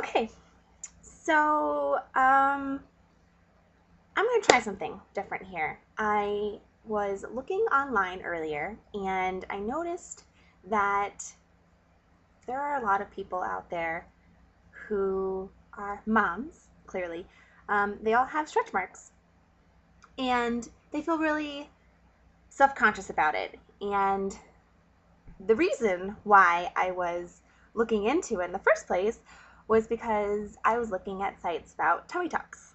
Okay, so I'm going to try something different here. I was looking online earlier and I noticed that there are a lot of people out there who are moms, clearly. They all have stretch marks and they feel really self conscious about it. And the reason why I was looking into it in the first place was because I was looking at sites about tummy tucks.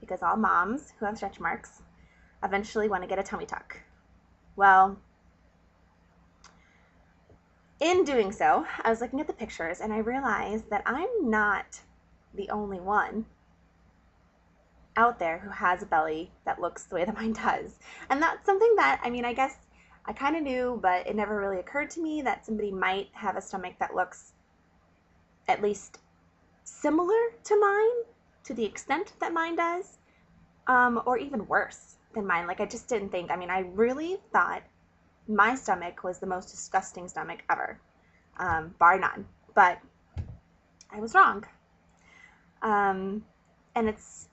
Because all moms who have stretch marks eventually want to get a tummy tuck. Well, in doing so, I was looking at the pictures and I realized that I'm not the only one out there who has a belly that looks the way that mine does. And that's something that, I guess I kind of knew, but it never really occurred to me that somebody might have a stomach that looks at least similar to mine to the extent that mine does, or even worse than mine. Like, I just didn't think, I really thought my stomach was the most disgusting stomach ever, bar none. But I was wrong. And it's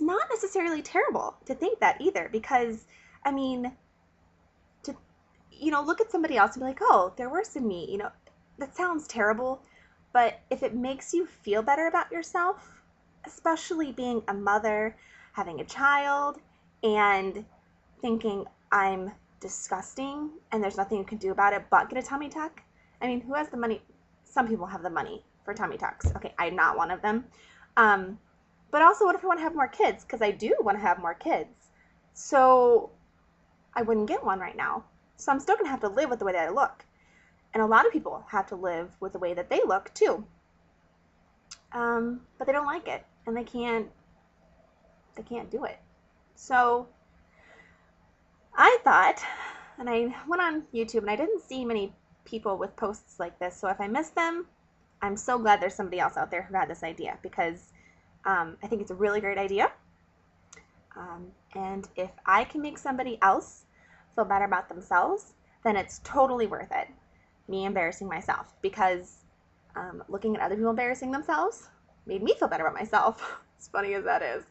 not necessarily terrible to think that either, because I mean, to look at somebody else and be like, oh, they're worse than me. That sounds terrible, but if it makes you feel better about yourself, especially being a mother, having a child, and thinking I'm disgusting and there's nothing you can do about it but get a tummy tuck. Who has the money? Some people have the money for tummy tucks. Okay, I'm not one of them. But also, what if I want to have more kids? Because I do want to have more kids. So I wouldn't get one right now. So I'm still going to have to live with the way that I look. And a lot of people have to live with the way that they look too. But they don't like it, and they can't do it. So I thought, and I went on YouTube and I didn't see many people with posts like this. So if I missed them, I'm so glad there's somebody else out there who had this idea, because I think it's a really great idea. And if I can make somebody else feel better about themselves, then it's totally worth it. Me embarrassing myself, because looking at other people embarrassing themselves made me feel better about myself. As funny as that is.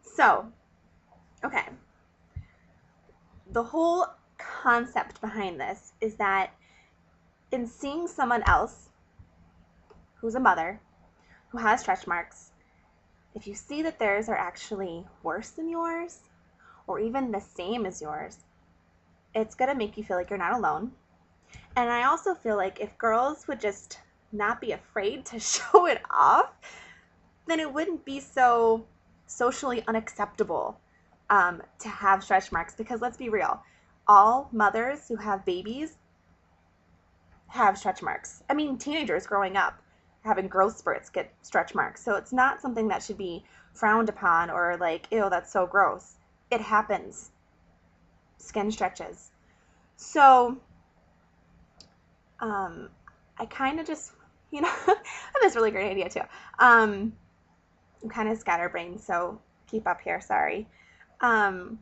So, okay. The whole concept behind this is that in seeing someone else who's a mother who has stretch marks, if you see that theirs are actually worse than yours or even the same as yours, it's going to make you feel like you're not alone. And I also feel like if girls would just not be afraid to show it off, then it wouldn't be so socially unacceptable to have stretch marks. Because let's be real, all mothers who have babies have stretch marks. Teenagers growing up having growth spurts get stretch marks. So it's not something that should be frowned upon or like, ew, that's so gross. It happens. Skin stretches. So I kind of just, I have this really great idea too. I'm kind of scatterbrained, so keep up here, sorry. I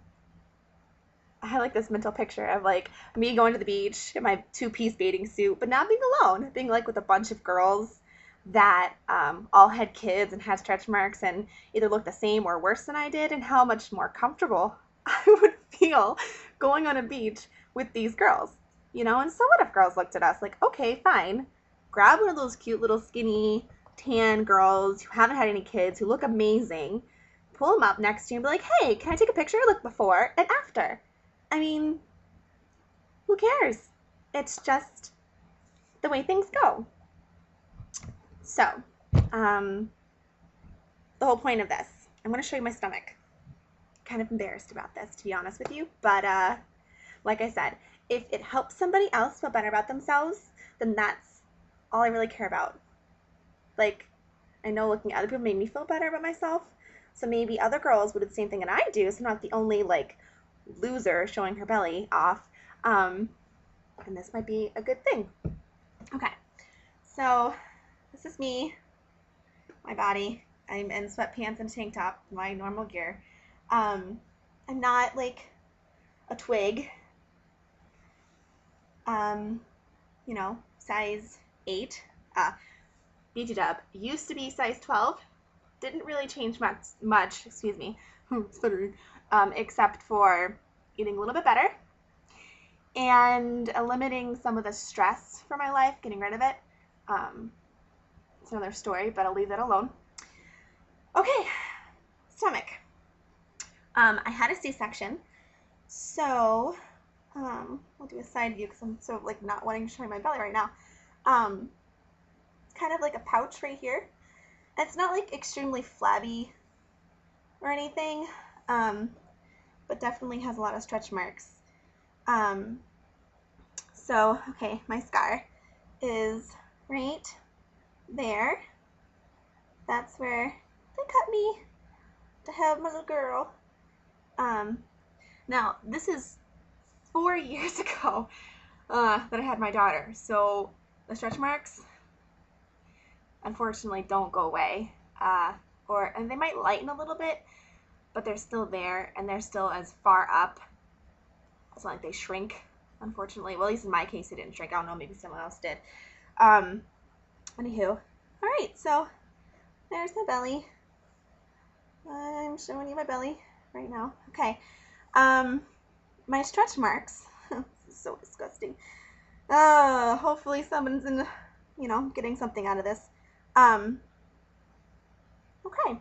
had like this mental picture of like me going to the beach in my two-piece bathing suit, but not being alone, being like with a bunch of girls that all had kids and had stretch marks and either looked the same or worse than I did, and how much more comfortable I would feel going on a beach with these girls. And so what if girls looked at us like, okay, fine, grab one of those cute little skinny tan girls who haven't had any kids, who look amazing, pull them up next to you and be like, hey, can I take a picture? Look before and after. Who cares? It's just the way things go. So, the whole point of this, I'm going to show you my stomach. Kind of embarrassed about this, to be honest with you, but like I said, if it helps somebody else feel better about themselves, then that's all I really care about. Like, I know looking at other people made me feel better about myself, so maybe other girls would do the same thing that I do, so I'm not the only, like, loser showing her belly off, and this might be a good thing. Okay, so this is me, my body. I'm in sweatpants and a tank top, my normal gear. I'm not, like, a twig. Size 8. BT dub used to be size 12. Didn't really change much, excuse me, stuttering, except for eating a little bit better and limiting some of the stress from my life, getting rid of it. It's another story, but I'll leave that alone. Okay, stomach. I had a C-section, so I'll do a side view because I'm sort of like not wanting to show my belly right now. It's kind of like a pouch right here. It's not like extremely flabby or anything, but definitely has a lot of stretch marks. So, okay, my scar is right there. That's where they cut me to have my little girl. Now, this is 4 years ago that I had my daughter, so the stretch marks unfortunately don't go away, and they might lighten a little bit, but they're still there, and they're still as far up. It's not like they shrink, unfortunately. Well, at least in my case, they didn't shrink. I don't know, maybe someone else did. Anywho, all right, so there's my belly. I'm showing you my belly right now. Okay, my stretch marks. This is so disgusting. Hopefully someone's getting something out of this. Okay,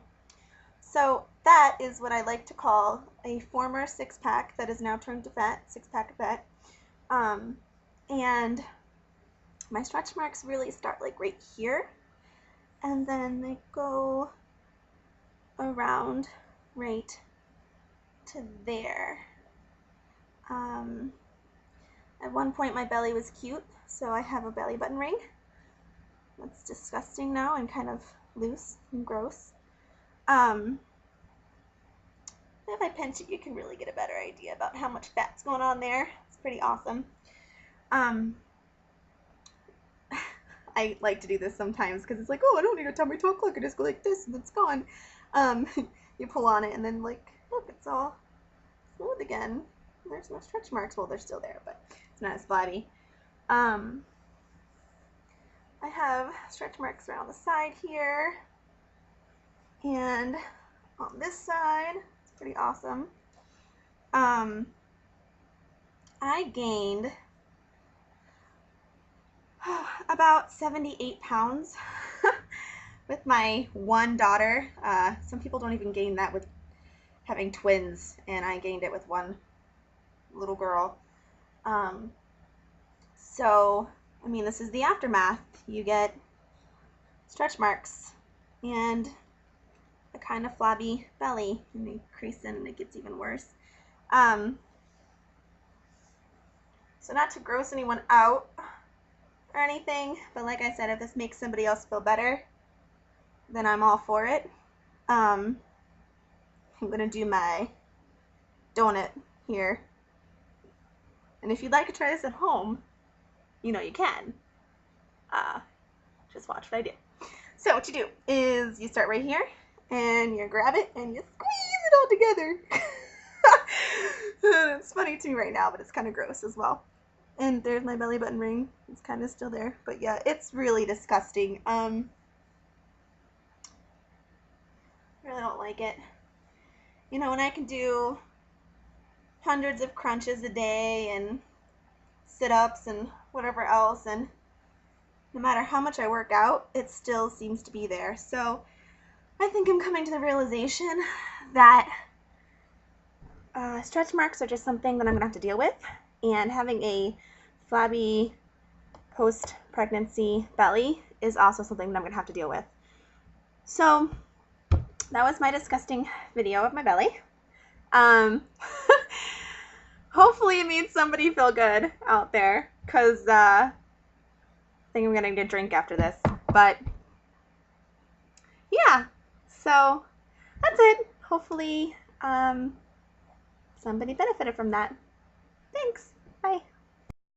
so that is what I like to call a former six-pack that is now turned to fat, six-pack of fat. And my stretch marks really start like right here, and then they go around right to there. At one point my belly was cute, so I have a belly button ring. That's disgusting now and kind of loose and gross. If I pinch it, you can really get a better idea about how much fat's going on there. It's pretty awesome. I like to do this sometimes because it's like, oh, I don't need a tummy tuck. Look, I just go like this and it's gone. You pull on it and then like, look, it's all smooth again. There's no stretch marks. Well, they're still there, but it's not as flabby. I have stretch marks around the side here and on this side. It's pretty awesome. I gained about 78 pounds with my one daughter. Some people don't even gain that with having twins, and I gained it with one little girl. So, I mean, this is the aftermath. You get stretch marks and a kind of flabby belly, and they crease in and it gets even worse. So not to gross anyone out or anything, but like I said, if this makes somebody else feel better, then I'm all for it. I'm gonna do my donut here, and if you'd like to try this at home, you can. Just watch what I do. So what you do is you start right here, and you grab it, and you squeeze it all together. It's funny to me right now, but it's kind of gross as well. And there's my belly button ring. It's kind of still there, but yeah, it's really disgusting. Really don't like it. And I can do hundreds of crunches a day and sit-ups and whatever else, and no matter how much I work out, it still seems to be there. So I think I'm coming to the realization that stretch marks are just something that I'm gonna have to deal with, and having a flabby post-pregnancy belly is also something that I'm gonna have to deal with. So that was my disgusting video of my belly. Hopefully it made somebody feel good out there, because I think I'm gonna get a drink after this. But yeah, so that's it. Hopefully somebody benefited from that. Thanks. Bye.